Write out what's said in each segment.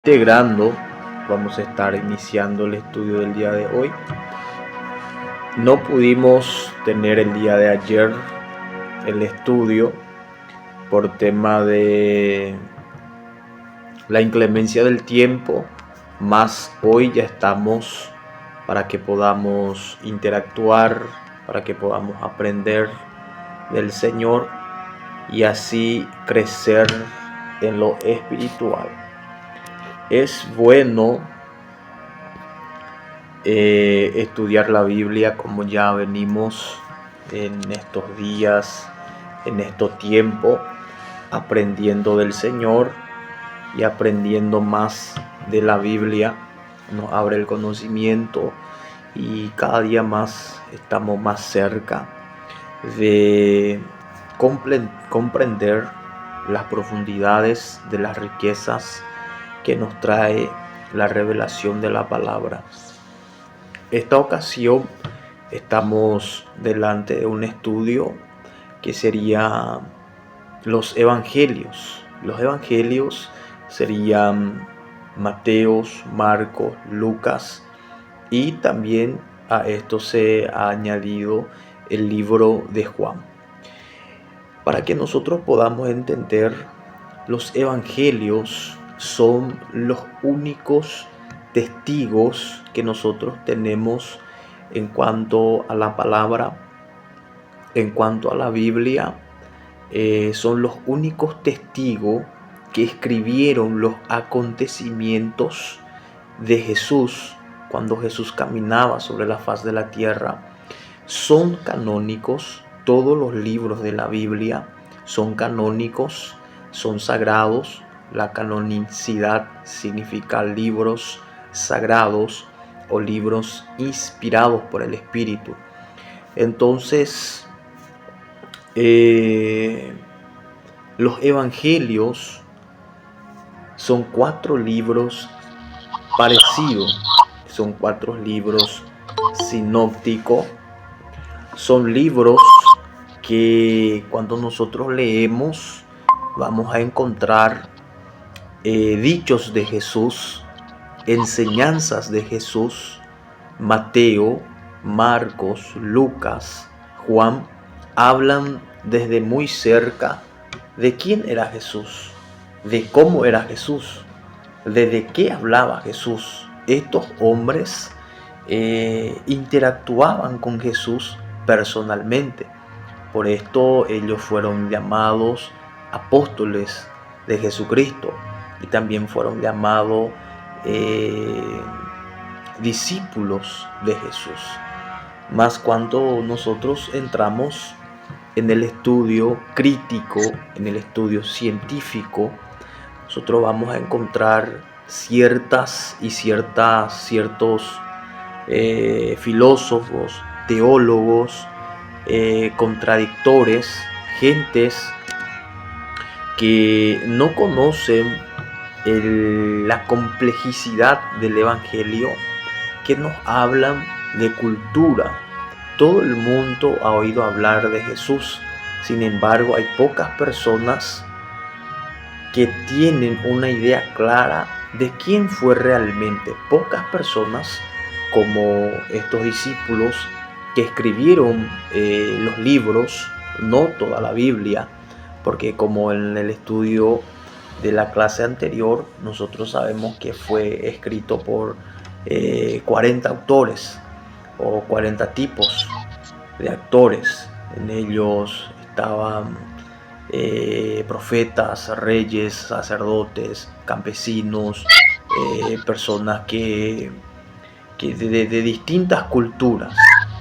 Integrando, vamos a estar iniciando el estudio del día de hoy. No pudimos tener el día de ayer el estudio por tema de la inclemencia del tiempo, más hoy ya estamos para que podamos interactuar, para que podamos aprender del Señor y así crecer en lo espiritual. Es bueno estudiar la Biblia como ya venimos en estos días, en estos tiempos, aprendiendo del Señor y aprendiendo más de la Biblia. Nos abre el conocimiento y cada día más estamos más cerca de comprender las profundidades de las riquezas que nos trae la revelación de la palabra. Esta ocasión estamos delante de un estudio que sería los evangelios. Los evangelios serían Mateo, Marcos, Lucas, y también a esto se ha añadido el libro de Juan. Para que nosotros podamos entender, los evangelios son los únicos testigos que nosotros tenemos en cuanto a la palabra, en cuanto a la Biblia. Son los únicos testigos que escribieron los acontecimientos de Jesús cuando Jesús caminaba sobre la faz de la tierra. Son canónicos, todos los libros de la Biblia son canónicos, son sagrados. La canonicidad significa libros sagrados o libros inspirados por el Espíritu. Entonces, los evangelios son 4 libros parecidos, son 4 libros sinópticos, son libros que cuando nosotros leemos vamos a encontrar dichos de Jesús, enseñanzas de Jesús. Mateo, Marcos, Lucas, Juan hablan desde muy cerca de quién era Jesús, de cómo era Jesús, de qué hablaba Jesús. Estos hombres interactuaban con Jesús personalmente. Por esto ellos fueron llamados apóstoles de Jesucristo y también fueron llamados discípulos de Jesús. Más cuando nosotros entramos en el estudio crítico, en el estudio científico, nosotros vamos a encontrar ciertos filósofos, teólogos, contradictores, gentes que no conocen la complejidad del evangelio, que nos hablan de cultura. Todo el mundo ha oído hablar de Jesús, sin embargo hay pocas personas que tienen una idea clara de quién fue realmente. Pocas personas como estos discípulos que escribieron los libros, no toda la Biblia, porque como en el estudio de la clase anterior, nosotros sabemos que fue escrito por 40 autores o 40 tipos de actores. En ellos estaban profetas, reyes, sacerdotes, campesinos, personas que de distintas culturas.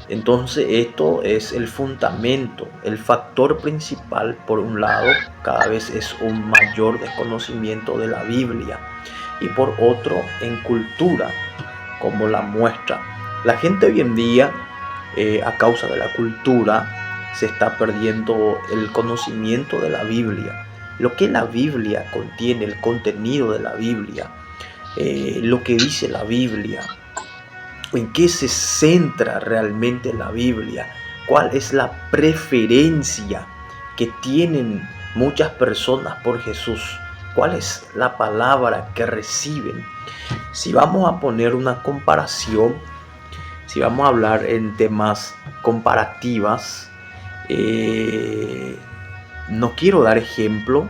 Entonces esto es el fundamento, el factor principal. Por un lado, cada vez es un mayor desconocimiento de la Biblia, y por otro, en cultura, como la muestra. La gente hoy en día, a causa de la cultura, se está perdiendo el conocimiento de la Biblia, lo que la Biblia contiene, el contenido de la Biblia, lo que dice la Biblia, en qué se centra realmente la Biblia, cuál es la preferencia que tienen muchas personas por Jesús. ¿Cuál es la palabra que reciben? Si vamos a poner una comparación, si vamos a hablar en temas comparativas, no quiero dar ejemplo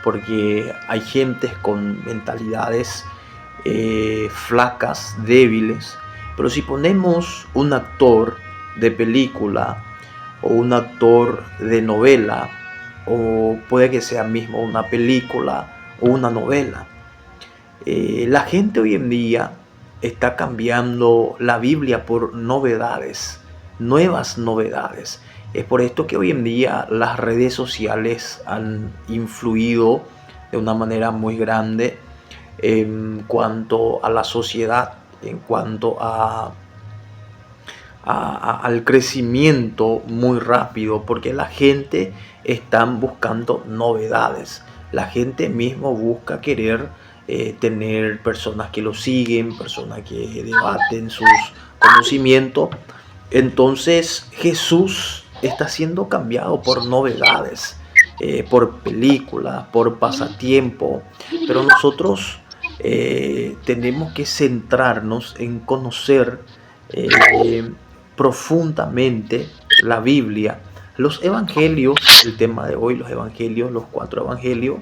porque hay gentes con mentalidades flacas, débiles, pero si ponemos un actor de película o un actor de novela, o puede que sea mismo una película o una novela, la gente hoy en día está cambiando la Biblia por novedades, nuevas novedades. Es por esto que hoy en día las redes sociales han influido de una manera muy grande en cuanto a la sociedad, en cuanto al crecimiento muy rápido, porque la gente está buscando novedades. La gente mismo busca querer tener personas que lo siguen, personas que debaten sus conocimientos. Entonces Jesús está siendo cambiado por novedades, por películas, por pasatiempo, pero nosotros tenemos que centrarnos en conocer profundamente la Biblia. Los evangelios, el tema de hoy, los evangelios, los 4 evangelios,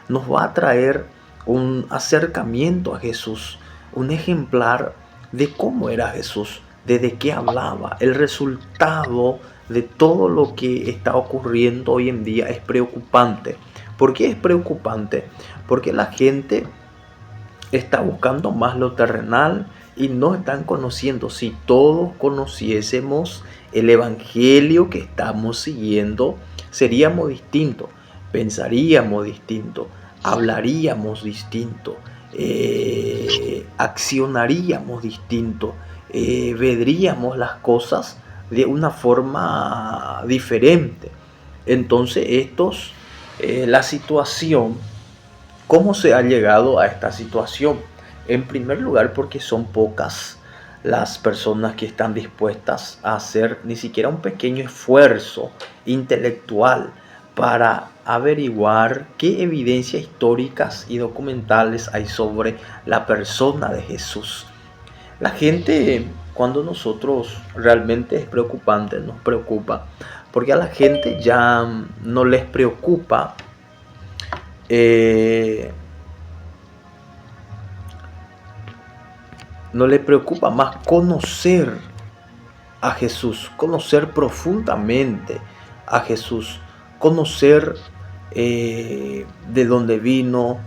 nos va a traer un acercamiento a Jesús, un ejemplar de cómo era Jesús, de qué hablaba. El resultado de todo lo que está ocurriendo hoy en día es preocupante. ¿Por qué es preocupante? Porque la gente está buscando más lo terrenal y no están conociendo. Si todos conociésemos el evangelio que estamos siguiendo, seríamos distintos, pensaríamos distinto, hablaríamos distinto, accionaríamos distinto, veríamos las cosas de una forma diferente. Entonces la situación, ¿cómo se ha llegado a esta situación? En primer lugar, porque son pocas las personas que están dispuestas a hacer ni siquiera un pequeño esfuerzo intelectual para averiguar qué evidencias históricas y documentales hay sobre la persona de Jesús. La gente, cuando nosotros realmente es preocupante, nos preocupa, porque a la gente ya no les preocupa no le preocupa más conocer a Jesús, conocer profundamente a Jesús, conocer de dónde vino,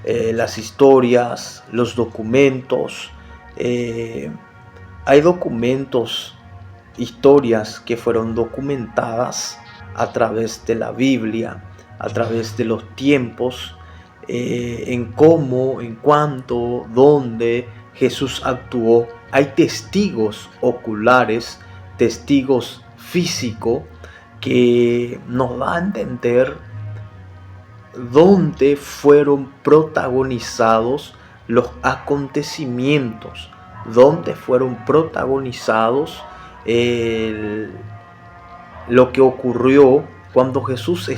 las historias, los documentos. Hay documentos, historias que fueron documentadas a través de la Biblia, a través de los tiempos, en cómo, en cuánto, dónde Jesús actuó. Hay testigos oculares, testigos físicos que nos dan a entender dónde fueron protagonizados los acontecimientos, dónde fueron protagonizados lo que ocurrió cuando Jesús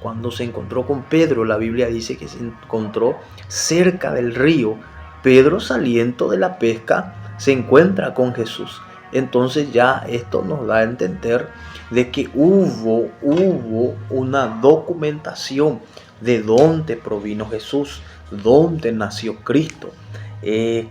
cuando se encontró con Pedro. La Biblia dice que se encontró cerca del río. Pedro, saliendo de la pesca, se encuentra con Jesús. Entonces ya esto nos da a entender de que hubo una documentación de dónde provino Jesús, dónde nació Cristo,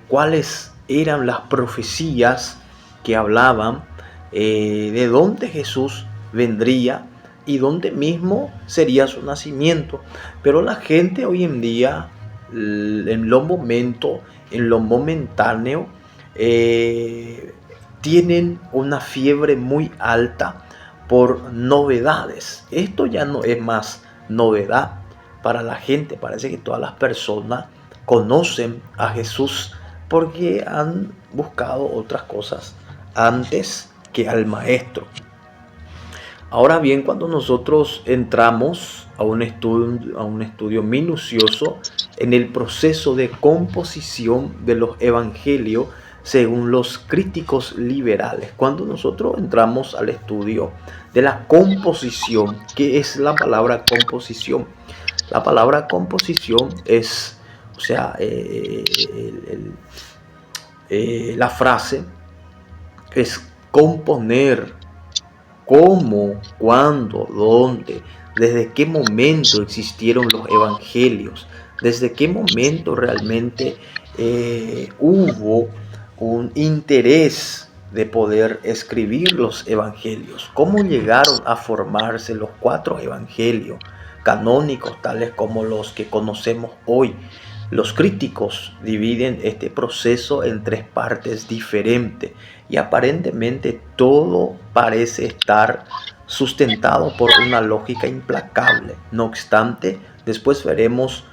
cuáles eran las profecías que hablaban de dónde Jesús vendría y dónde mismo sería su nacimiento. Pero la gente hoy en día, en lo momentáneo, tienen una fiebre muy alta por novedades. Esto ya no es más novedad para la gente. Parece que todas las personas conocen a Jesús porque han buscado otras cosas antes que al Maestro. Ahora bien, cuando nosotros entramos a un estudio minucioso en el proceso de composición de los evangelios según los críticos liberales, cuando nosotros entramos al estudio de la composición, ¿qué es la palabra composición? La palabra composición es, o sea, la frase es componer. ¿Cómo? ¿Cuándo? ¿Dónde? ¿Desde qué momento existieron los evangelios? ¿Desde qué momento realmente hubo un interés de poder escribir los evangelios? ¿Cómo llegaron a formarse los 4 evangelios canónicos, tales como los que conocemos hoy? Los críticos dividen este proceso en 3 partes diferentes y aparentemente todo parece estar sustentado por una lógica implacable. No obstante, después veremos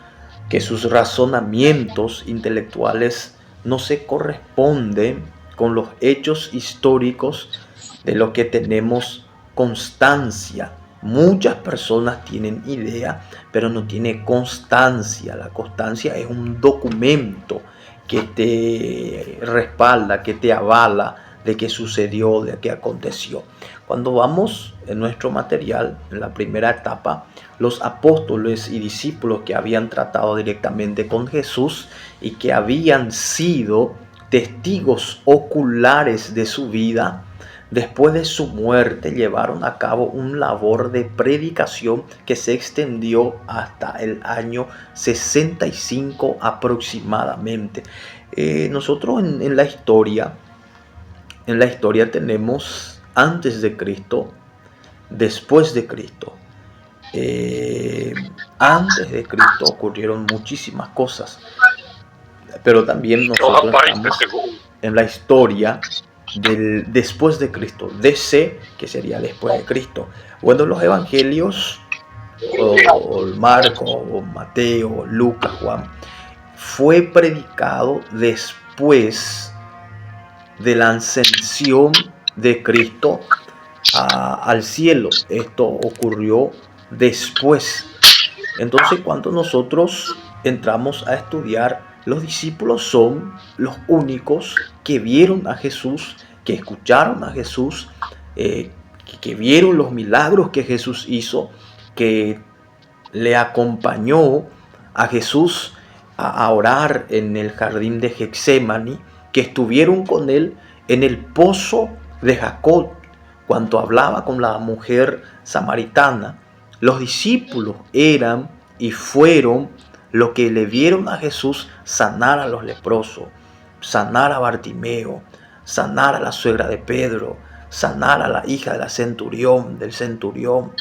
que sus razonamientos intelectuales no se corresponden con los hechos históricos de lo que tenemos constancia. Muchas personas tienen idea, pero no tienen constancia. La constancia es un documento que te respalda, que te avala de qué sucedió, de qué aconteció. Cuando vamos en nuestro material, en la primera etapa, los apóstoles y discípulos que habían tratado directamente con Jesús y que habían sido testigos oculares de su vida, después de su muerte llevaron a cabo una labor de predicación que se extendió hasta el año 65 aproximadamente. Nosotros en la historia tenemos antes de Cristo, después de Cristo. Antes de Cristo ocurrieron muchísimas cosas, pero también nosotros estamos en la historia del después de Cristo, DC, que sería después de Cristo. Bueno, los evangelios, o Marco, o Mateo, Lucas, Juan, fue predicado después de la ascensión de Cristo al cielo. Esto ocurrió después. Entonces, cuando nosotros entramos a estudiar, los discípulos son los únicos que vieron a Jesús, que escucharon a Jesús, que vieron los milagros que Jesús hizo, que le acompañó a Jesús a orar en el jardín de Getsemaní, que estuvieron con él en el pozo de Jacob, cuando hablaba con la mujer samaritana. Los discípulos eran y fueron los que le vieron a Jesús sanar a los leprosos, sanar a Bartimeo, sanar a la suegra de Pedro, sanar a la hija del centurión.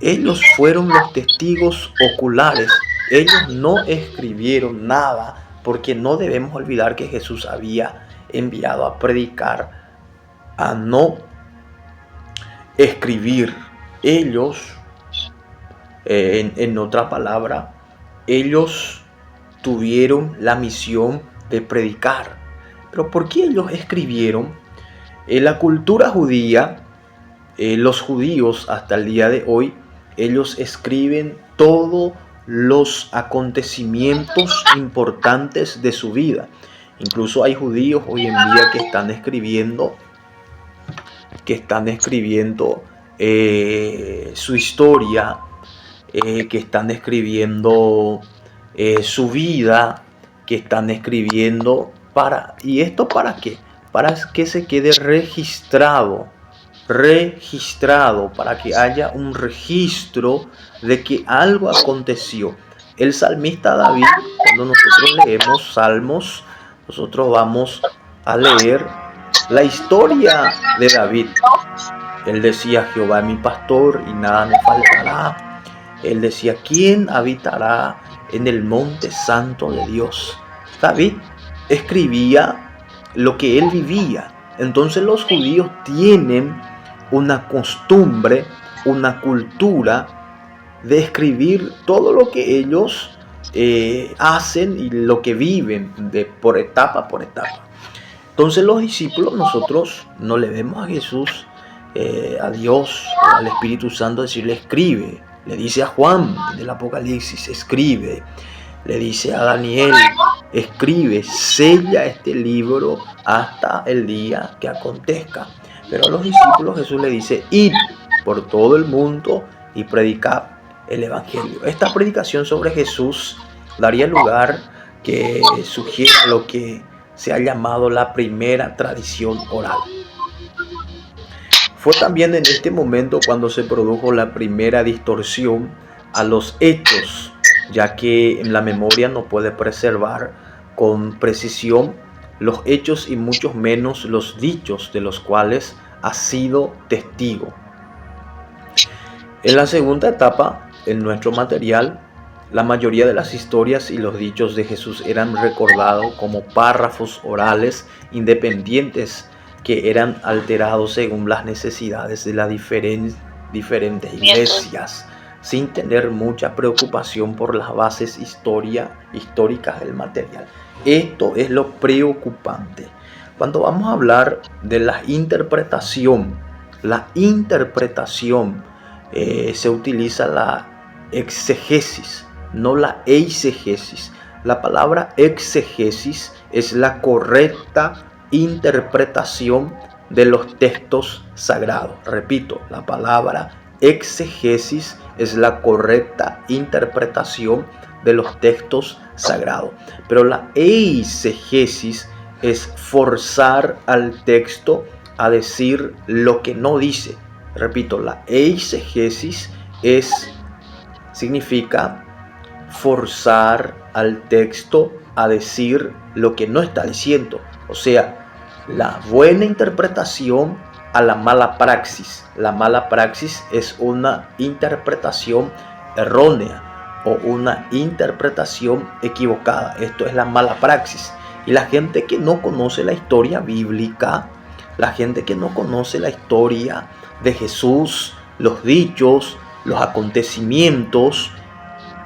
Ellos fueron los testigos oculares. Ellos no escribieron nada, porque no debemos olvidar que Jesús había enviado a predicar, a no escribir. Ellos, en otra palabra, ellos tuvieron la misión de predicar. Pero ¿por qué ellos escribieron? En la cultura judía, los judíos hasta el día de hoy, ellos escriben todos los acontecimientos importantes de su vida. Incluso hay judíos hoy en día que están escribiendo su historia, que están escribiendo su vida, que están escribiendo ¿y esto para qué? Para que se quede registrado, para que haya un registro de que algo aconteció. El salmista David, cuando nosotros leemos Salmos, nosotros vamos a leer la historia de David. Él decía: Jehová es mi pastor y nada me faltará. Él decía: ¿quién habitará en el monte santo de Dios? David escribía lo que él vivía. Entonces los judíos tienen una costumbre, una cultura de escribir todo lo que ellos hacen y lo que viven por etapa por etapa. Entonces los discípulos, nosotros no le vemos a Jesús, a Dios, al Espíritu Santo decirle escribe. Le dice a Juan del Apocalipsis escribe. Le dice a Daniel escribe, sella este libro hasta el día que acontezca. Pero a los discípulos Jesús le dice: id por todo el mundo y predicad el Evangelio. Esta predicación sobre Jesús daría lugar que sugiera lo que se ha llamado la primera tradición oral. Fue también en este momento cuando se produjo la primera distorsión a los hechos, ya que en la memoria no puede preservar con precisión los hechos y mucho menos los dichos de los cuales ha sido testigo. En la segunda etapa, en nuestro material, la mayoría de las historias y los dichos de Jesús eran recordados como párrafos orales independientes que eran alterados según las necesidades de las diferentes iglesias, sin tener mucha preocupación por las bases históricas del material. Esto es lo preocupante. Cuando vamos a hablar de la interpretación se utiliza la exegesis, no la eisegesis. La palabra exegesis es la correcta interpretación de los textos sagrados. Repito, la palabra exegesis es la correcta interpretación de los textos sagrados. Pero la eisegesis es forzar al texto a decir lo que no dice. Repito, la eisegesis significa forzar al texto a decir lo que no está diciendo. O sea, la buena interpretación a la mala praxis. La mala praxis es una interpretación errónea o una interpretación equivocada. Esto es la mala praxis. Y la gente que no conoce la historia bíblica, la gente que no conoce la historia de Jesús, los dichos, los acontecimientos,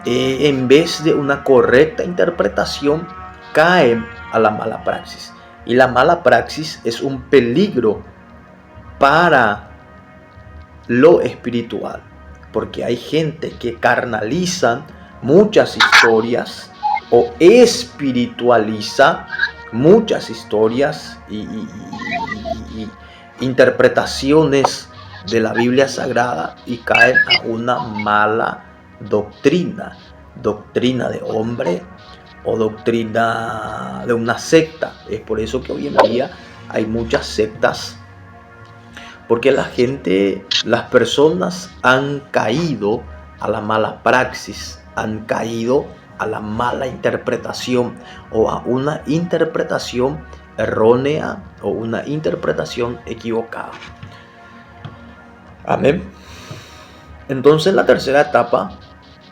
en vez de una correcta interpretación, caen a la mala praxis. Y la mala praxis es un peligro para lo espiritual, porque hay gente que carnaliza muchas historias o espiritualiza muchas historias y interpretaciones de la Biblia Sagrada y caen a una mala doctrina de hombre o doctrina de una secta. Es por eso que hoy en día hay muchas sectas, porque las personas han caído a la mala praxis, han caído a la mala interpretación o a una interpretación errónea o una interpretación equivocada. Amén. Entonces, en la tercera etapa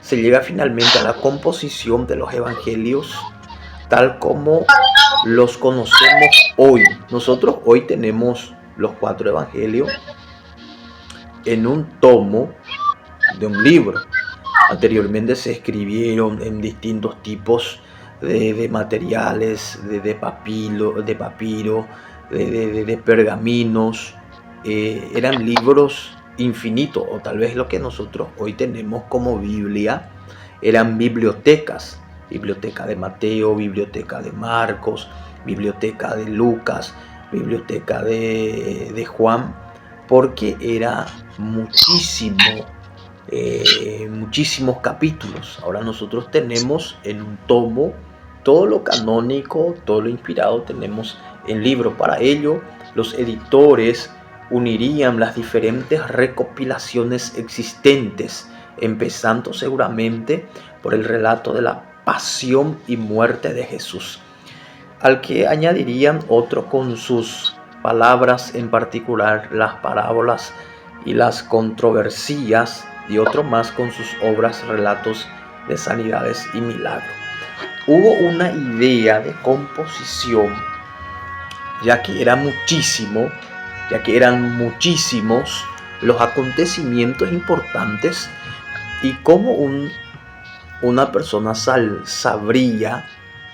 se llega finalmente a la composición de los evangelios tal como los conocemos hoy. Nosotros hoy tenemos los 4 evangelios en un tomo de un libro. Anteriormente se escribieron en distintos tipos de materiales, de papiro, de pergaminos. Eran libros infinitos, o tal vez lo que nosotros hoy tenemos como Biblia eran bibliotecas. Biblioteca de Mateo, biblioteca de Marcos, biblioteca de Lucas, biblioteca de Juan, porque era muchísimos capítulos. Ahora nosotros tenemos en un tomo todo lo canónico, todo lo inspirado, tenemos en libro. Para ello, los editores unirían las diferentes recopilaciones existentes, empezando seguramente por el relato de la pasión y muerte de Jesús, al que añadirían otro con sus palabras, en particular las parábolas y las controversias, y otro más con sus obras, relatos de sanidades y milagros. Hubo una idea de composición, ya que eran muchísimos los acontecimientos importantes, y cómo una persona sabría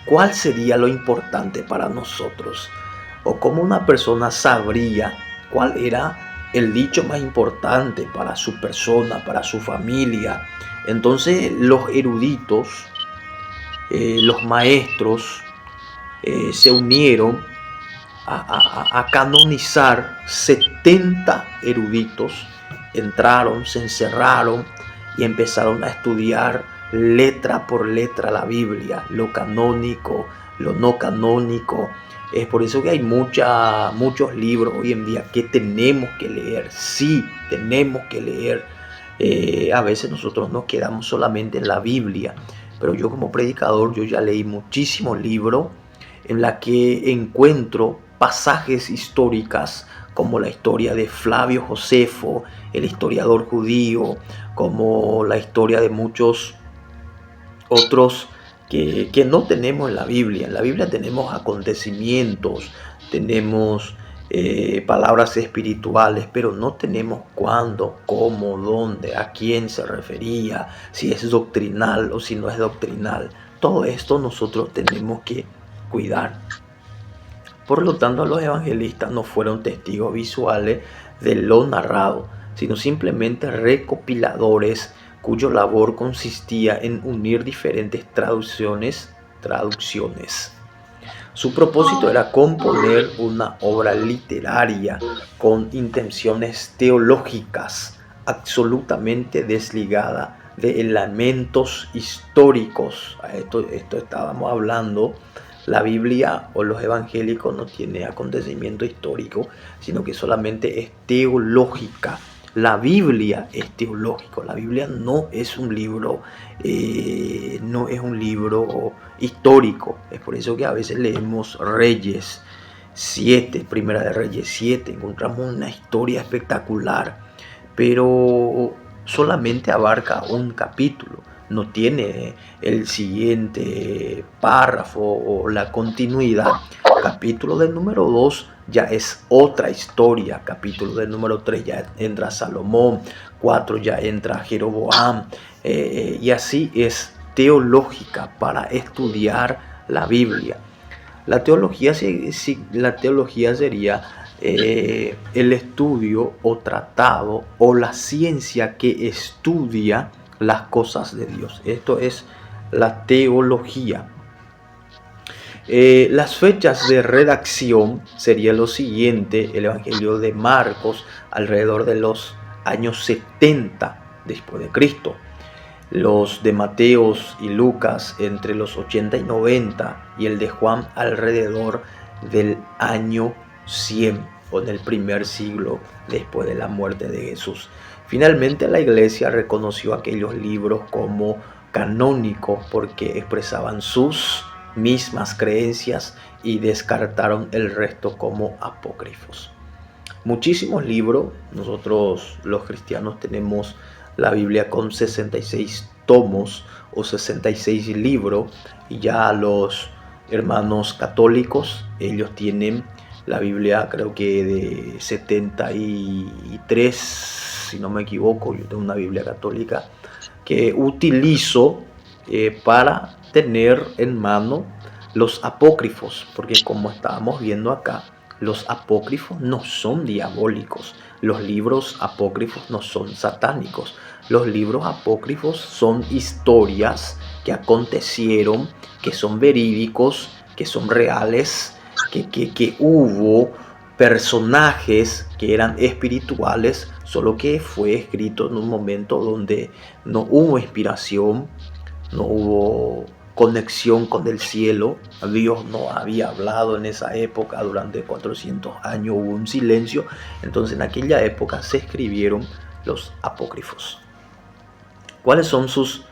cuál sería lo importante para nosotros, o cómo una persona sabría cuál era el dicho más importante para su persona, para su familia. Entonces los eruditos, los maestros, se unieron a canonizar 70 eruditos. Entraron, se encerraron y empezaron a estudiar letra por letra la Biblia, lo canónico, lo no canónico. Es por eso que hay muchos libros hoy en día que tenemos que leer. Sí, tenemos que leer. A veces nosotros nos quedamos solamente en la Biblia, pero yo como predicador, yo ya leí muchísimos libros en la que encuentro pasajes históricas como la historia de Flavio Josefo, el historiador judío, como la historia de muchos otros que no tenemos en la Biblia. En la Biblia tenemos acontecimientos, tenemos palabras espirituales, pero no tenemos cuándo, cómo, dónde, a quién se refería, si es doctrinal o si no es doctrinal. Todo esto nosotros tenemos que cuidar. Por lo tanto, los evangelistas no fueron testigos visuales de lo narrado, sino simplemente recopiladores cuya labor consistía en unir diferentes traducciones. Su propósito era componer una obra literaria con intenciones teológicas, absolutamente desligada de elementos históricos. Esto estábamos hablando. La Biblia o los evangélicos no tiene acontecimiento histórico, sino que solamente es teológica. La Biblia es teológico. La Biblia no es un libro, histórico. Es por eso que a veces leemos Reyes 7, Primera de Reyes 7, encontramos una historia espectacular, pero solamente abarca un capítulo. No tiene el siguiente párrafo o la continuidad. Capítulo del número 2 ya es otra historia. Capítulo del número 3 ya entra Salomón. 4 ya entra Jeroboam. Y así es teológica para estudiar la Biblia. La teología sería el estudio o tratado o la ciencia que estudia las cosas de Dios. Esto es la teología. Las fechas de redacción sería lo siguiente: el Evangelio de Marcos alrededor de los años 70 después de Cristo, los de Mateos y Lucas entre los 80 y 90, y el de Juan alrededor del año 100 o en el primer siglo después de la muerte de Jesús. Finalmente, la Iglesia reconoció aquellos libros como canónicos porque expresaban sus mismas creencias y descartaron el resto como apócrifos. Muchísimos libros. Nosotros los cristianos tenemos la Biblia con 66 tomos o 66 libros, y ya los hermanos católicos, ellos tienen la Biblia creo que de 73, si no me equivoco. Yo tengo una Biblia católica que utilizo para tener en mano los apócrifos, porque como estábamos viendo acá, los apócrifos no son diabólicos, los libros apócrifos no son satánicos. Los libros apócrifos son historias que acontecieron, que son verídicos, que son reales, que hubo personajes que eran espirituales, solo que fue escrito en un momento donde no hubo inspiración, no hubo conexión con el cielo. Dios no había hablado en esa época. Durante 400 años hubo un silencio. Entonces en aquella época se escribieron los apócrifos. ¿Cuáles son sus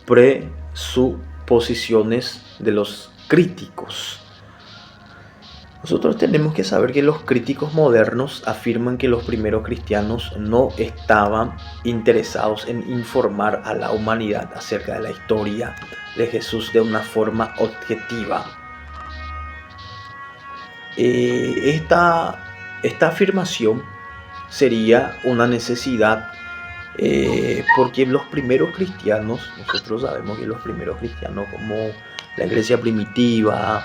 presuposiciones de los críticos? Nosotros tenemos que saber que los críticos modernos afirman que los primeros cristianos no estaban interesados en informar a la humanidad acerca de la historia de Jesús de una forma objetiva. Esta afirmación sería una necesidad porque los primeros cristianos, nosotros sabemos que los primeros cristianos, como la iglesia primitiva,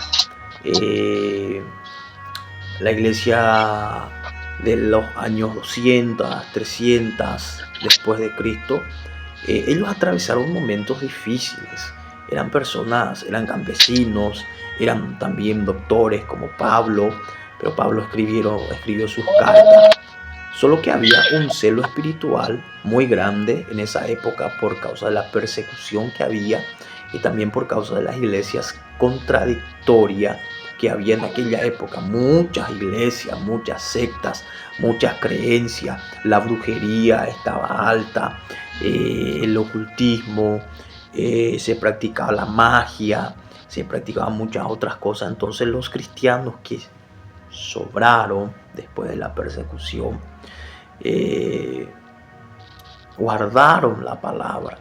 la iglesia de los años 200, 300 después de Cristo, ellos atravesaron momentos difíciles. Eran personas, eran campesinos, eran también doctores como Pablo, pero Pablo escribió sus cartas Solo que había un celo espiritual muy grande en esa época por causa de la persecución que había y también por causa de las iglesias contradictorias que había en aquella época. Muchas iglesias, muchas sectas, muchas creencias. La brujería estaba alta, el ocultismo, se practicaba la magia, se practicaban muchas otras cosas. Entonces los cristianos que sobraron después de la persecución guardaron la palabra.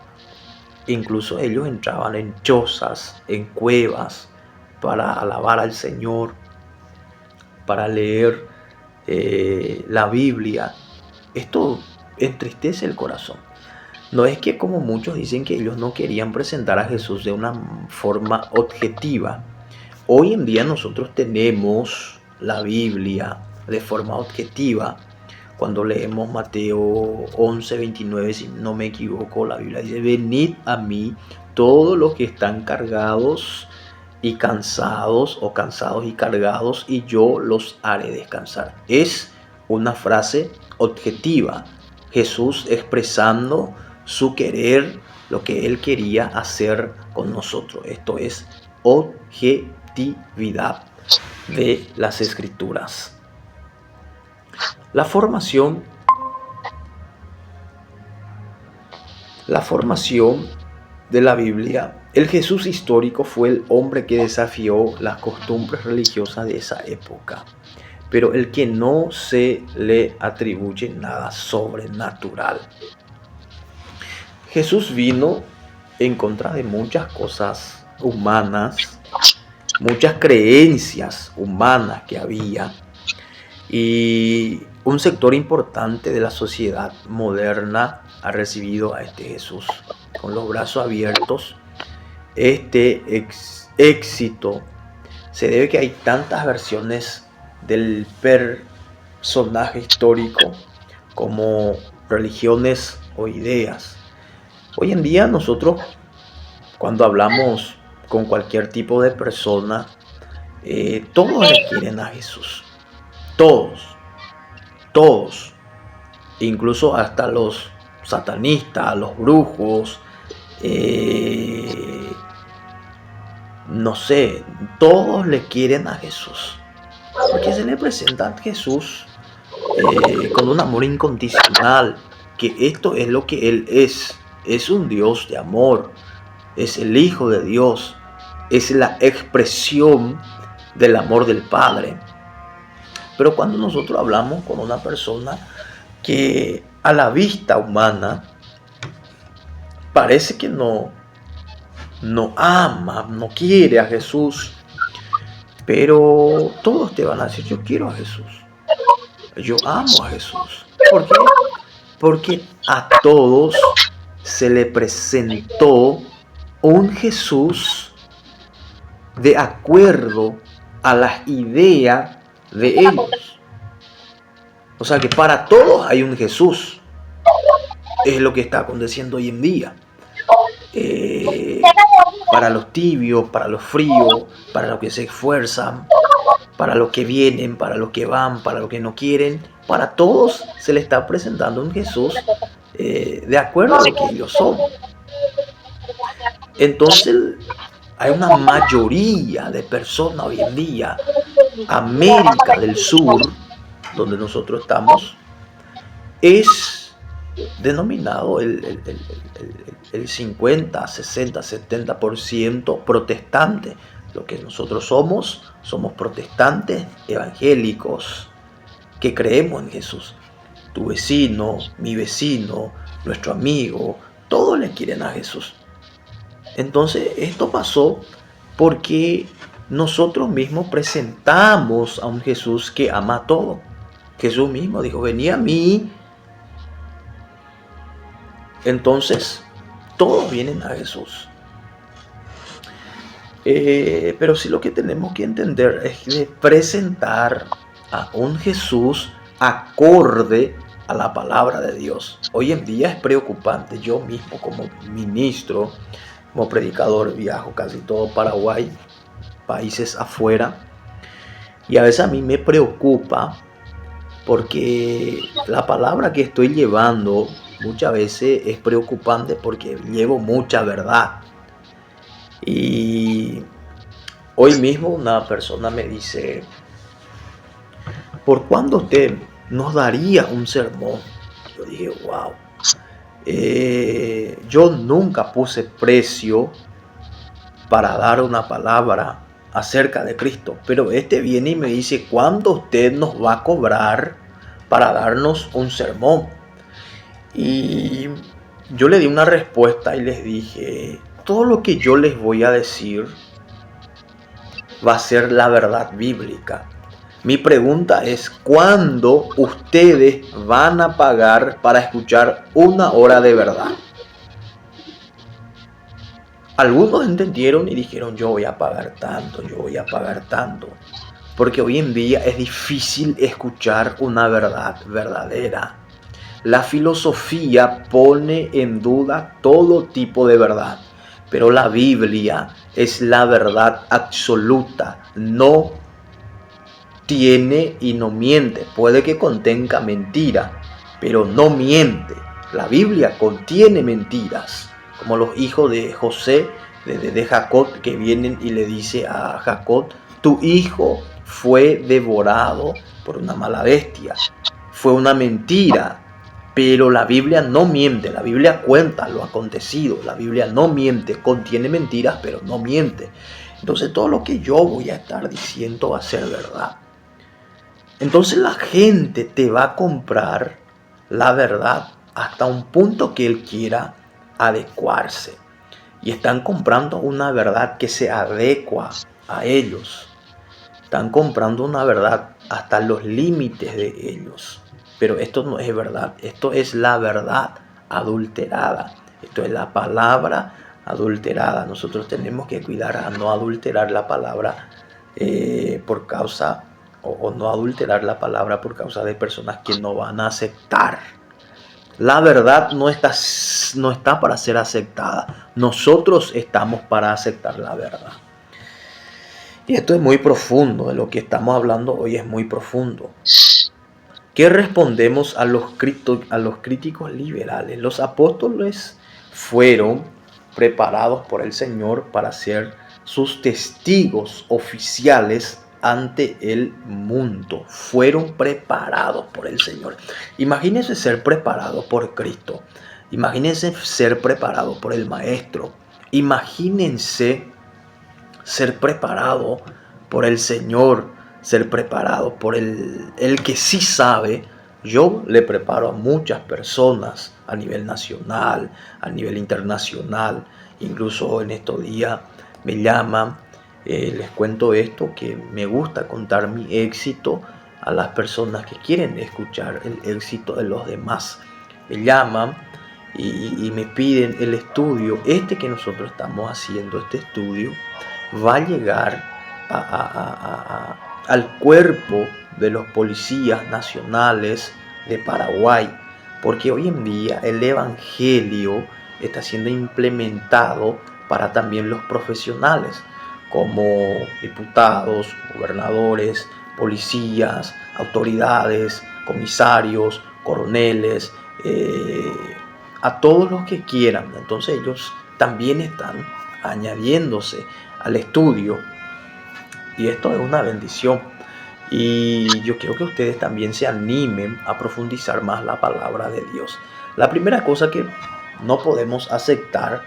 Incluso ellos entraban en chozas, en cuevas, para alabar al Señor, para leer la Biblia. Esto entristece el corazón. No es que como muchos dicen que ellos no querían presentar a Jesús de una forma objetiva. Hoy en día nosotros tenemos la Biblia de forma objetiva. Cuando leemos Mateo 11:29, si no me equivoco, la Biblia dice: venid a mí todos los que están cargados y cansados, o cansados y cargados, y yo los haré descansar. Es una frase objetiva. Jesús expresando su querer, lo que Él quería hacer con nosotros. Esto es objetividad de las Escrituras. La formación de la Biblia. El Jesús histórico fue el hombre que desafió las costumbres religiosas de esa época, pero el que no se le atribuye nada sobrenatural. Jesús vino en contra de muchas cosas humanas, muchas creencias humanas que había, y un sector importante de la sociedad moderna ha recibido a este Jesús con los brazos abiertos. Este éxito se debe a que hay tantas versiones del personaje histórico como religiones o ideas. Hoy en día nosotros, cuando hablamos con cualquier tipo de persona, todos le quieren a Jesús. Todos, incluso hasta los satanistas, los brujos, no sé, todos le quieren a Jesús, porque se le presenta a Jesús con un amor incondicional, que esto es lo que Él es un Dios de amor, es el Hijo de Dios, es la expresión del amor del Padre. Pero cuando nosotros hablamos con una persona que a la vista humana parece que no ama, no quiere a Jesús, pero todos te van a decir: yo quiero a Jesús, yo amo a Jesús. ¿Por qué? Porque a todos se le presentó un Jesús de acuerdo a las ideas de ellos. O sea que para todos hay un Jesús. Es lo que está aconteciendo hoy en día. Para los tibios, para los fríos, para los que se esfuerzan, para los que vienen, para los que van, para los que no quieren, para todos se le está presentando un Jesús de acuerdo a lo que ellos son. Entonces hay una mayoría de personas hoy en día, América del Sur, donde nosotros estamos, es denominado el 50, 60, 70% protestante. Lo que nosotros somos protestantes evangélicos que creemos en Jesús. Tu vecino, mi vecino, nuestro amigo, todos le quieren a Jesús. Entonces esto pasó porque nosotros mismos presentamos a un Jesús que ama todo. Jesús mismo dijo: venid a mí. Entonces todos vienen a Jesús. Pero sí, lo que tenemos que entender es que presentar a un Jesús acorde a la palabra de Dios. Hoy en día es preocupante. Yo mismo, como ministro, como predicador, viajo casi todo Paraguay, países afuera, y a veces a mí me preocupa porque la palabra que estoy llevando muchas veces es preocupante porque llevo mucha verdad. Y hoy mismo una persona me dice, ¿por cuándo usted nos daría un sermón? Yo dije, wow, yo nunca puse precio para dar una palabra acerca de Cristo, pero este viene y me dice, ¿cuándo usted nos va a cobrar para darnos un sermón? Y yo le di una respuesta y les dije, todo lo que yo les voy a decir va a ser la verdad bíblica. Mi pregunta es, ¿cuándo ustedes van a pagar para escuchar una hora de verdad? Algunos entendieron y dijeron, yo voy a pagar tanto, yo voy a pagar tanto. Porque hoy en día es difícil escuchar una verdad verdadera. La filosofía pone en duda todo tipo de verdad, pero la Biblia es la verdad absoluta. No tiene y no miente. Puede que contenga mentira, pero no miente. La Biblia contiene mentiras, como los hijos de José, de Jacob, que vienen y le dice a Jacob, tu hijo fue devorado por una mala bestia. Fue una mentira. Pero la Biblia no miente, la Biblia cuenta lo acontecido, la Biblia no miente, contiene mentiras, pero no miente. Entonces todo lo que yo voy a estar diciendo va a ser verdad. Entonces la gente te va a comprar la verdad hasta un punto que él quiera adecuarse. Y están comprando una verdad que se adecua a ellos. Están comprando una verdad hasta los límites de ellos. Pero esto no es verdad, esto es la verdad adulterada. Esto es la palabra adulterada. Nosotros tenemos que cuidar a no adulterar la palabra por causa, o no adulterar la palabra por causa de personas que no van a aceptar. La verdad no está para ser aceptada. Nosotros estamos para aceptar la verdad. Y esto es muy profundo, de lo que estamos hablando hoy es muy profundo. ¿Qué respondemos a los críticos liberales? Los apóstoles fueron preparados por el Señor para ser sus testigos oficiales ante el mundo. Fueron preparados por el Señor. Imagínense ser preparados por Cristo. Imagínense ser preparados por el Maestro. Imagínense ser preparado por el Señor, ser preparado por el que sí sabe. Yo le preparo a muchas personas a nivel nacional, a nivel internacional, incluso en estos días me llaman, les cuento esto, que me gusta contar mi éxito a las personas que quieren escuchar el éxito de los demás. Me llaman y me piden el estudio, que nosotros estamos haciendo, este estudio va a llegar al cuerpo de los policías nacionales de Paraguay, porque hoy en día el evangelio está siendo implementado para también los profesionales, como diputados, gobernadores, policías, autoridades, comisarios, coroneles, a todos los que quieran. Entonces ellos también están añadiéndose al estudio, y esto es una bendición. Y yo quiero que ustedes también se animen a profundizar más la palabra de Dios. La primera cosa que no podemos aceptar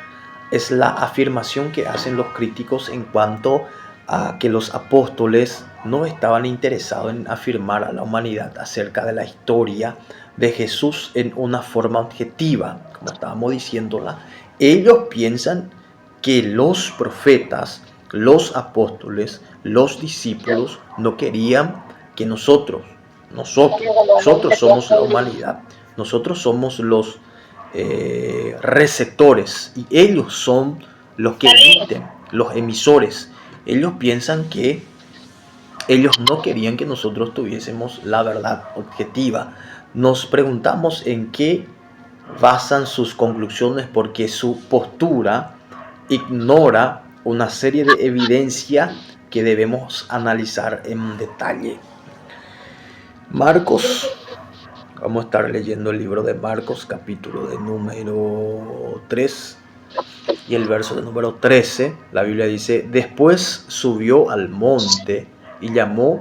es la afirmación que hacen los críticos en cuanto a que los apóstoles no estaban interesados en afirmar a la humanidad acerca de la historia de Jesús en una forma objetiva, como estábamos diciéndola. Ellos piensan que los profetas, los apóstoles, los discípulos no querían que nosotros somos la humanidad, nosotros somos los receptores y ellos son los que emiten, los emisores. Ellos piensan que ellos no querían que nosotros tuviésemos la verdad objetiva. Nos preguntamos en qué basan sus conclusiones, porque su postura ignora una serie de evidencia que debemos analizar en detalle. Marcos Vamos a estar leyendo el libro de Marcos, capítulo de número 3 y el verso de número 13. La Biblia dice: después subió al monte y llamó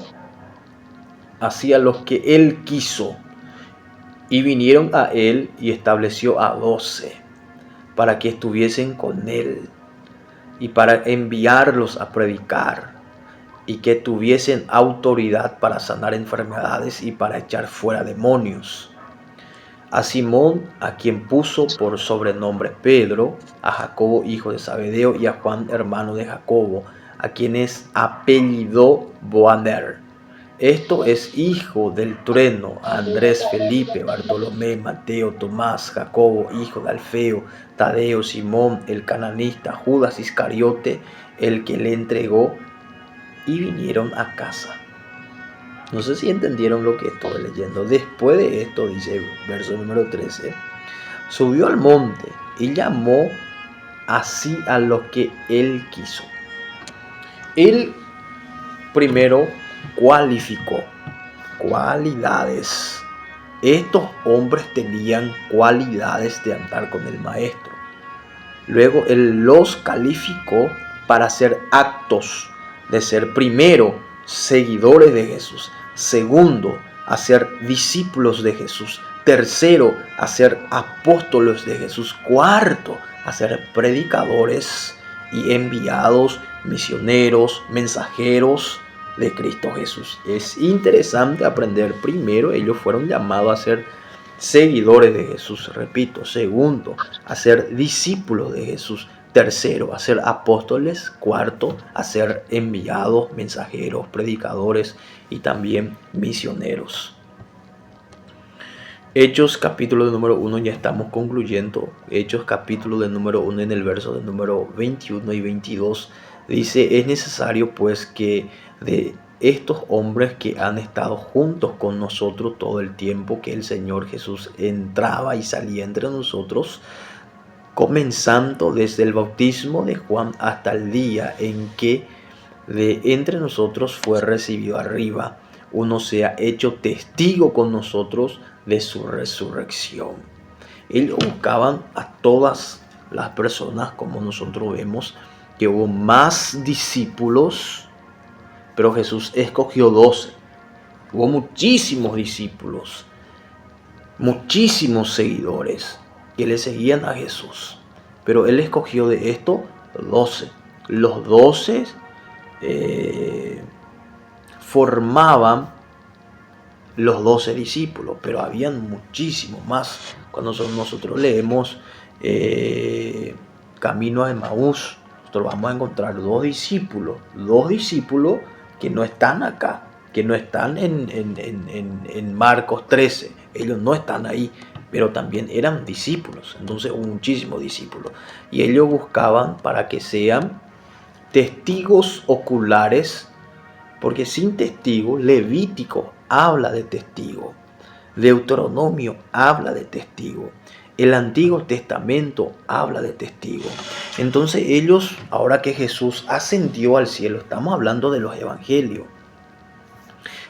así a los que él quiso, y vinieron a él y estableció a 12 para que estuviesen con él y para enviarlos a predicar y que tuviesen autoridad para sanar enfermedades y para echar fuera demonios. A Simón, a quien puso por sobrenombre Pedro, a Jacobo hijo de Zebedeo y a Juan hermano de Jacobo, a quienes apellidó Boaner. Esto es hijo del trueno, a Andrés, Felipe, Bartolomé, Mateo, Tomás, Jacobo, hijo de Alfeo, Tadeo, Simón, el cananista, Judas Iscariote, el que le entregó, y vinieron a casa. No sé si entendieron lo que estoy leyendo. Después de esto, dice el verso número 13, subió al monte y llamó así a los que él quiso. Él primero cualificó cualidades. Estos hombres tenían cualidades de andar con el maestro. Luego él los calificó para hacer actos de ser, primero, seguidores de Jesús; segundo, a ser discípulos de Jesús; tercero, a ser apóstoles de Jesús; cuarto, a ser predicadores y enviados, misioneros, mensajeros de Cristo Jesús. Es interesante aprender. Primero, ellos fueron llamados a ser seguidores de Jesús, repito. Segundo, a ser discípulos de Jesús. Tercero, a ser apóstoles. Cuarto, a ser enviados, mensajeros, predicadores y también misioneros. Hechos capítulo de número 1, ya estamos concluyendo. Hechos capítulo de número 1, en el verso de número 21 y 22, dice: es necesario pues que de estos hombres que han estado juntos con nosotros todo el tiempo que el Señor Jesús entraba y salía entre nosotros, comenzando desde el bautismo de Juan hasta el día en que de entre nosotros fue recibido arriba, uno sea hecho testigo con nosotros de su resurrección. Ellos buscaban a todas las personas, como nosotros vemos que hubo más discípulos, pero Jesús escogió 12. Hubo muchísimos discípulos, muchísimos seguidores que le seguían a Jesús, pero él escogió de estos 12. Los 12 formaban los 12 discípulos, pero habían muchísimos más. Cuando nosotros leemos Camino a Emaús, nosotros vamos a encontrar dos discípulos que no están acá, que no están en Marcos 13, ellos no están ahí, pero también eran discípulos. Entonces hubo muchísimos discípulos y ellos buscaban para que sean testigos oculares, porque sin testigo, Levítico habla de testigo, Deuteronomio habla de testigo, el Antiguo Testamento habla de testigo. Entonces ellos, ahora que Jesús ascendió al cielo, estamos hablando de los evangelios,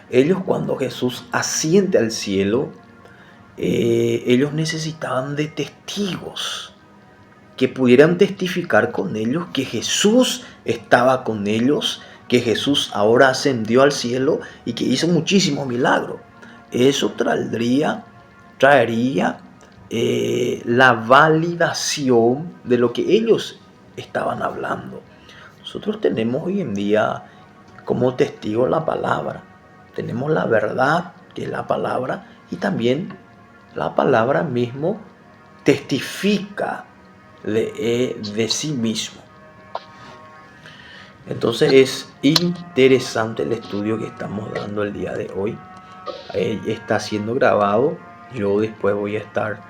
ellos cuando Jesús asciende al cielo, ellos necesitaban de testigos que pudieran testificar con ellos que Jesús estaba con ellos, que Jesús ahora ascendió al cielo y que hizo muchísimos milagros. Eso traería la validación de lo que ellos estaban hablando. Nosotros tenemos hoy en día como testigo la palabra. Tenemos la verdad, que es la palabra, y también la palabra mismo testifica de sí mismo. Entonces es interesante el estudio que estamos dando el día de hoy. Está siendo grabado. Yo después voy a estar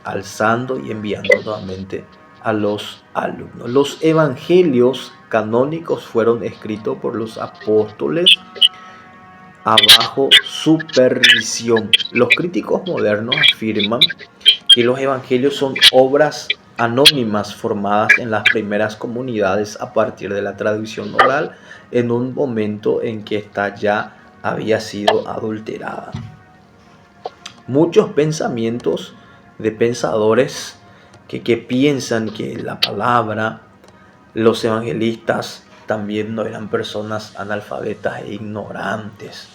alzando y enviando nuevamente a los alumnos. Los evangelios canónicos fueron escritos por los apóstoles bajo supervisión. Los críticos modernos afirman que los evangelios son obras anónimas formadas en las primeras comunidades a partir de la tradición oral en un momento en que ésta ya había sido adulterada. muchos pensamientos de pensadores que piensan que la palabra, los evangelistas también no eran personas analfabetas e ignorantes.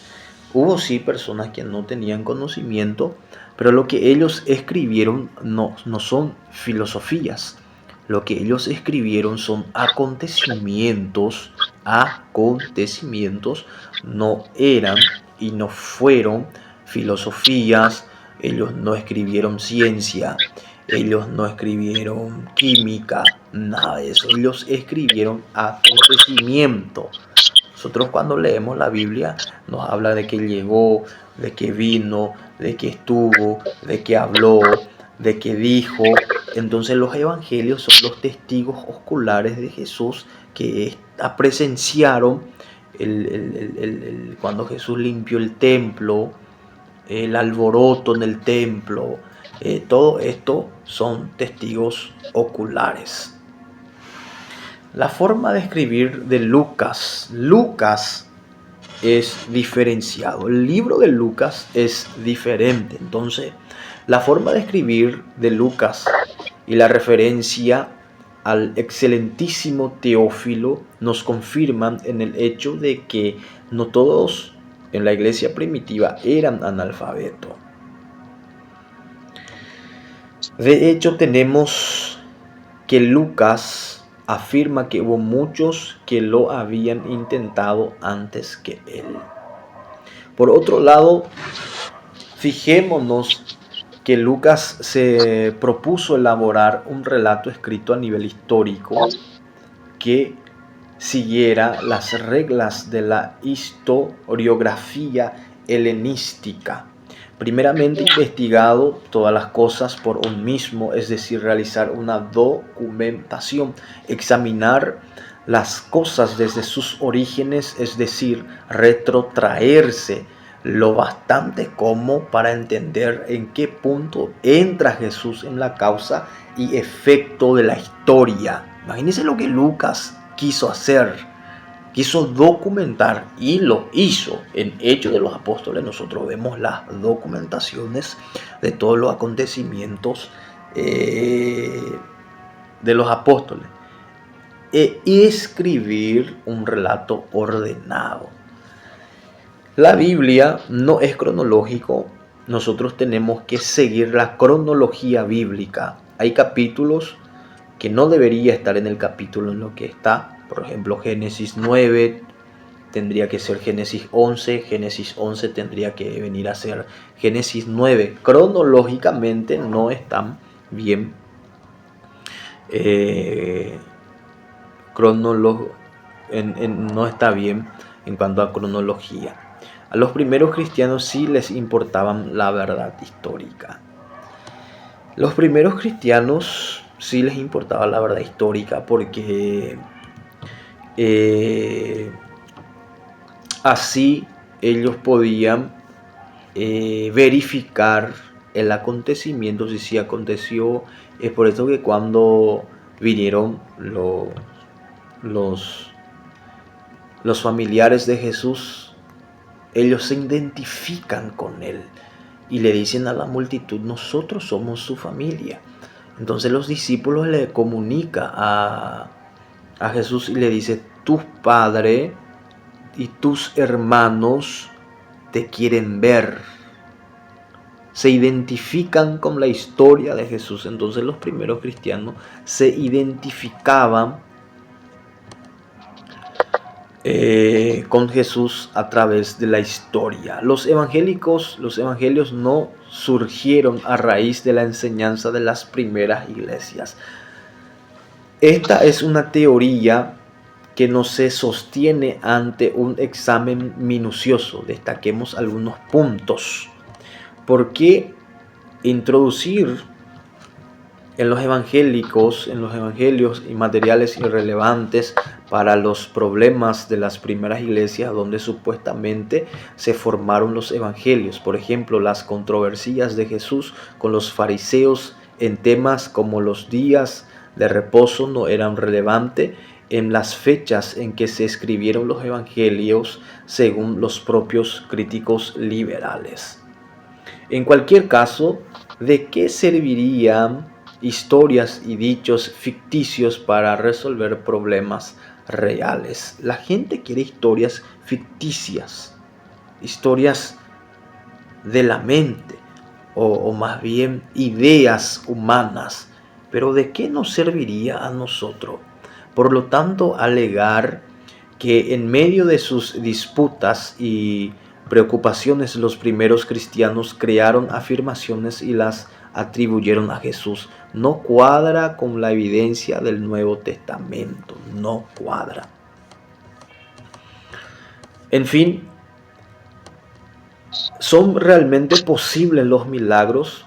Hubo sí personas que no tenían conocimiento, pero lo que ellos escribieron no son filosofías. Lo que ellos escribieron son acontecimientos, no eran y no fueron filosofías. Ellos no escribieron ciencia, ellos no escribieron química, nada de eso. Ellos escribieron acontecimiento. Nosotros cuando leemos la Biblia nos habla de que llegó, de que vino, de que estuvo, de que habló, de que dijo. Entonces los evangelios son los testigos oculares de Jesús que presenciaron cuando Jesús limpió el templo, el alboroto en el templo. Todo esto son testigos oculares. La forma de escribir de Lucas es diferenciado. El libro de Lucas es diferente. Entonces, la forma de escribir de Lucas y la referencia al excelentísimo Teófilo nos confirman en el hecho de que no todos en la iglesia primitiva eran analfabetos. De hecho, tenemos que Lucas afirma que hubo muchos que lo habían intentado antes que él. Por otro lado, fijémonos que Lucas se propuso elaborar un relato escrito a nivel histórico que siguiera las reglas de la historiografía helenística. Primeramente, investigado todas las cosas por un mismo, es decir, realizar una documentación, examinar las cosas desde sus orígenes, es decir, retrotraerse lo bastante como para entender en qué punto entra Jesús en la causa y efecto de la historia. Imagínense lo que Lucas quiso hacer. Quiso documentar y lo hizo en Hechos de los Apóstoles. Nosotros vemos las documentaciones de todos los acontecimientos de los apóstoles. Y escribir un relato ordenado. La Biblia no es cronológico. Nosotros tenemos que seguir la cronología bíblica. Hay capítulos que no debería estar en el capítulo en lo que está. Por ejemplo, Génesis 9 tendría que ser Génesis 11. Génesis 11 tendría que venir a ser Génesis 9. Cronológicamente no están bien. No está bien en cuanto a cronología. A los primeros cristianos sí les importaban la verdad histórica. Los primeros cristianos sí les importaba la verdad histórica porque así ellos podían verificar el acontecimiento, si sí aconteció. Es por eso que cuando vinieron los familiares de Jesús, ellos se identifican con él y le dicen a la multitud: nosotros somos su familia. Entonces los discípulos le comunican a Jesús y le dice: tu padre y tus hermanos te quieren ver. Se identifican con la historia de Jesús. Entonces los primeros cristianos se identificaban con Jesús a través de la historia. Los evangelios no surgieron a raíz de la enseñanza de las primeras iglesias. Esta es una teoría que no se sostiene ante un examen minucioso. Destaquemos algunos puntos. ¿Por qué introducir en los evangelios y materiales irrelevantes para los problemas de las primeras iglesias donde supuestamente se formaron los evangelios? Por ejemplo, las controversias de Jesús con los fariseos en temas como los días de reposo no eran relevantes en las fechas en que se escribieron los evangelios, según los propios críticos liberales. En cualquier caso, ¿de qué servirían historias y dichos ficticios para resolver problemas reales? La gente quiere historias ficticias, historias de la mente, o más bien ideas humanas. Pero ¿de qué nos serviría a nosotros? Por lo tanto, alegar que en medio de sus disputas y preocupaciones los primeros cristianos crearon afirmaciones y las atribuyeron a Jesús no cuadra con la evidencia del Nuevo Testamento, no cuadra. En fin, ¿son realmente posibles los milagros?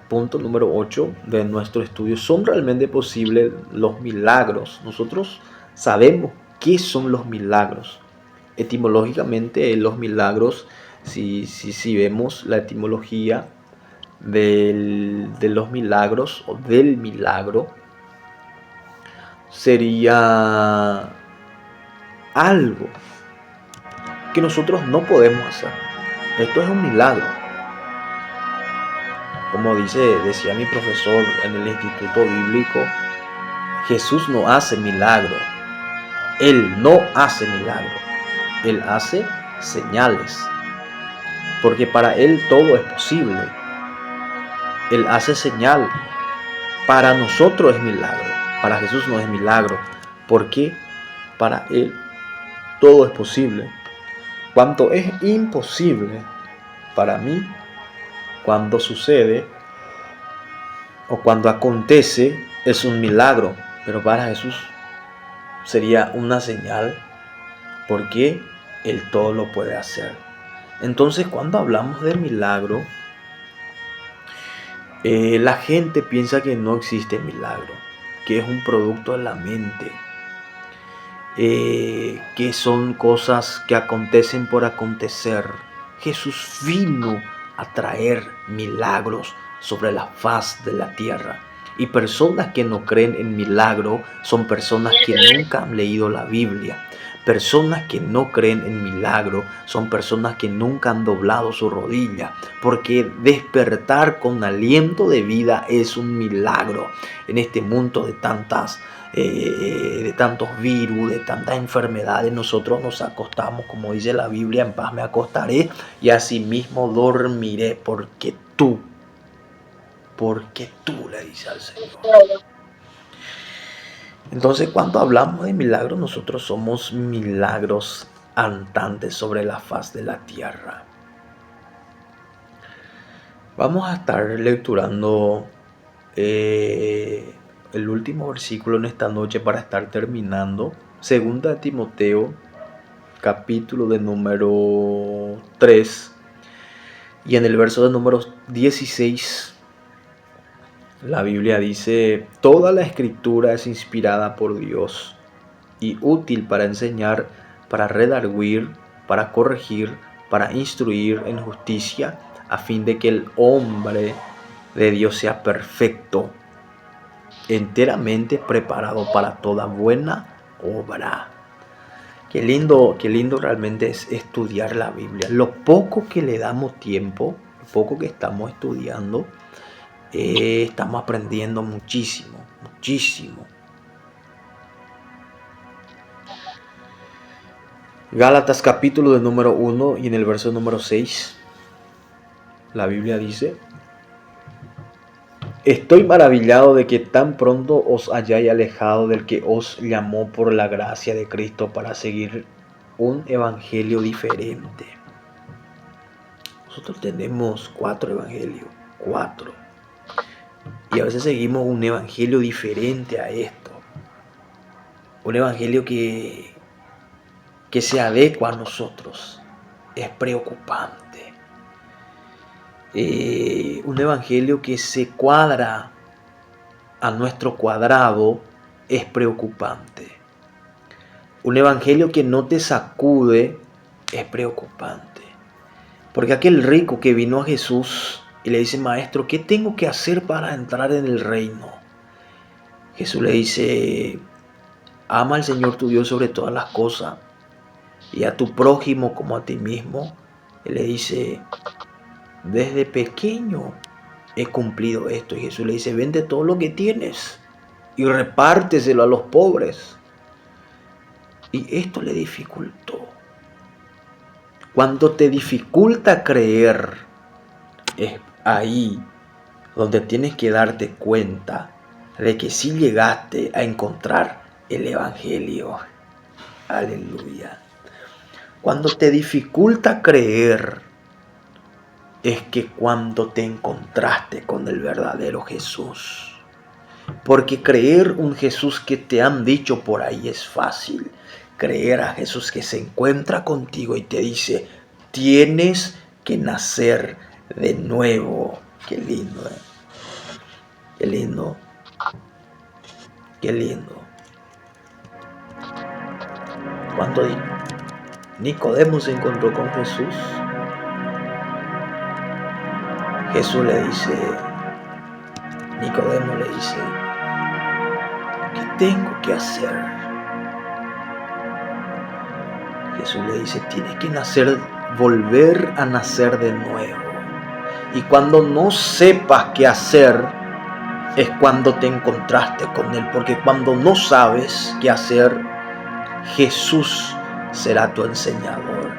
Punto número 8 de nuestro estudio. ¿Son realmente posibles los milagros? Nosotros sabemos qué son los milagros. Etimológicamente, los milagros, si vemos la etimología de los milagros o del milagro, sería algo que nosotros no podemos hacer. Esto es un milagro. Como decía mi profesor en el instituto bíblico, Jesús no hace milagro. Él no hace milagro. Él hace señales. Porque para Él todo es posible. Él hace señal. Para nosotros es milagro. Para Jesús no es milagro. Porque para Él todo es posible. Cuanto es imposible para mí, cuando sucede o cuando acontece, es un milagro. Pero para Jesús sería una señal, porque Él todo lo puede hacer. Entonces, cuando hablamos de milagro, la gente piensa que no existe milagro, que es un producto de la mente, que son cosas que acontecen por acontecer. Jesús vino a traer milagros sobre la faz de la tierra. Y personas que no creen en milagro son personas que nunca han leído la Biblia. Personas que no creen en milagro son personas que nunca han doblado su rodilla, porque despertar con aliento de vida es un milagro. En este mundo de tantos virus, de tantas enfermedades, nosotros nos acostamos, como dice la Biblia, en paz me acostaré y asimismo dormiré, porque tú le dice al Señor. Entonces, cuando hablamos de milagros, nosotros somos milagros andantes sobre la faz de la tierra. Vamos a estar lecturando el último versículo en esta noche para estar terminando. Segunda de Timoteo, capítulo de número 3, y en el verso de número 16, la Biblia dice: toda la escritura es inspirada por Dios y útil para enseñar, para redarguir, para corregir, para instruir en justicia, a fin de que el hombre de Dios sea perfecto, enteramente preparado para toda buena obra. Qué lindo realmente es estudiar la Biblia. Lo poco que le damos tiempo, lo poco que estamos estudiando, estamos aprendiendo muchísimo. Gálatas capítulo de número 1 y en el verso número 6, la Biblia dice: estoy maravillado de que tan pronto os hayáis alejado del que os llamó por la gracia de Cristo para seguir un evangelio diferente. Nosotros tenemos 4 evangelios, 4. Y a veces seguimos un evangelio diferente a esto. Un evangelio que se adecua a nosotros. Es preocupante. Un evangelio que se cuadra a nuestro cuadrado es preocupante. Un evangelio que no te sacude es preocupante. Porque aquel rico que vino a Jesús y le dice: maestro, ¿qué tengo que hacer para entrar en el reino? Jesús le dice: ama al Señor tu Dios sobre todas las cosas y a tu prójimo como a ti mismo. Él le dice: desde pequeño he cumplido esto. Y Jesús le dice, vende todo lo que tienes y repárteselo a los pobres. Y esto le dificultó. Cuando te dificulta creer, es ahí donde tienes que darte cuenta de que sí llegaste a encontrar el Evangelio. Aleluya. Cuando te dificulta creer, es que cuando te encontraste con el verdadero Jesús. Porque creer un Jesús que te han dicho por ahí es fácil. Creer a Jesús que se encuentra contigo y te dice, tienes que nacer de nuevo. Qué lindo, ¿eh? Qué lindo. Qué lindo. Cuando Nicodemo se encontró con Jesús, Jesús le dice, Nicodemo le dice, ¿qué tengo que hacer? Jesús le dice, tienes que nacer, volver a nacer de nuevo. Y cuando no sepas qué hacer, es cuando te encontraste con Él. Porque cuando no sabes qué hacer, Jesús será tu enseñador.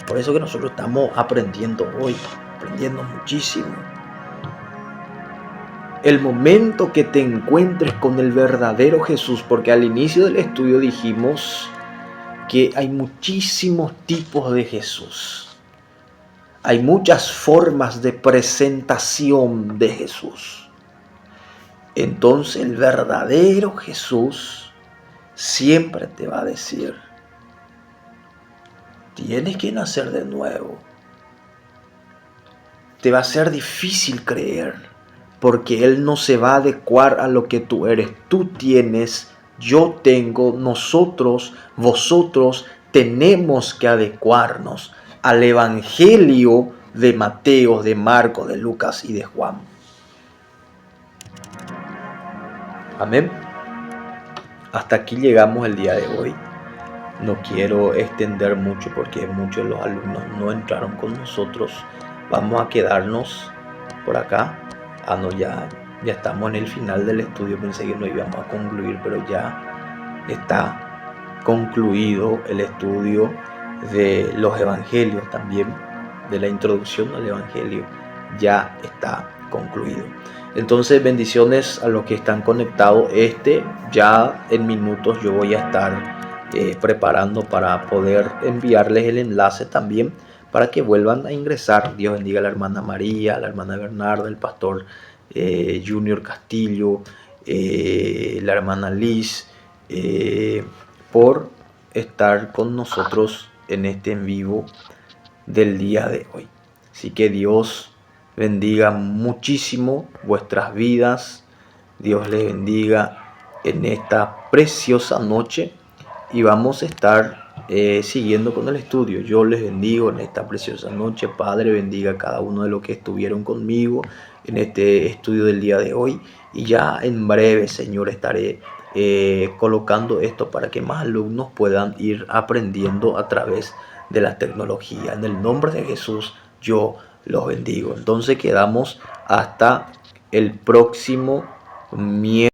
Por eso que nosotros estamos aprendiendo hoy, aprendiendo muchísimo. El momento que te encuentres con el verdadero Jesús, porque al inicio del estudio dijimos que hay muchísimos tipos de Jesús. Hay muchas formas de presentación de Jesús. Entonces el verdadero Jesús siempre te va a decir, tienes que nacer de nuevo. Te va a ser difícil creer, porque Él no se va a adecuar a lo que tú eres. Tú tienes, yo tengo, nosotros, vosotros tenemos que adecuarnos al Evangelio de Mateo, de Marcos, de Lucas y de Juan. Amén. Hasta aquí llegamos el día de hoy. No quiero extender mucho porque muchos de los alumnos no entraron con nosotros. Vamos a quedarnos por acá. No, ya estamos en el final del estudio. Pensé que no íbamos a concluir, pero ya está concluido el estudio de los evangelios también, de la introducción al evangelio. Ya está concluido. Entonces, bendiciones a los que están conectados. Ya en minutos yo voy a estar preparando para poder enviarles el enlace también para que vuelvan a ingresar. Dios bendiga a la hermana María, a la hermana Bernarda, el pastor Junior Castillo, la hermana Liz, por estar con nosotros en este en vivo del día de hoy. Así que Dios bendiga muchísimo vuestras vidas. Dios les bendiga en esta preciosa noche. Y vamos a estar siguiendo con el estudio. Yo les bendigo en esta preciosa noche. Padre, bendiga a cada uno de los que estuvieron conmigo en este estudio del día de hoy. Y ya en breve, Señor, estaré colocando esto para que más alumnos puedan ir aprendiendo a través de la tecnología. En el nombre de Jesús, yo los bendigo. Entonces quedamos hasta el próximo miércoles.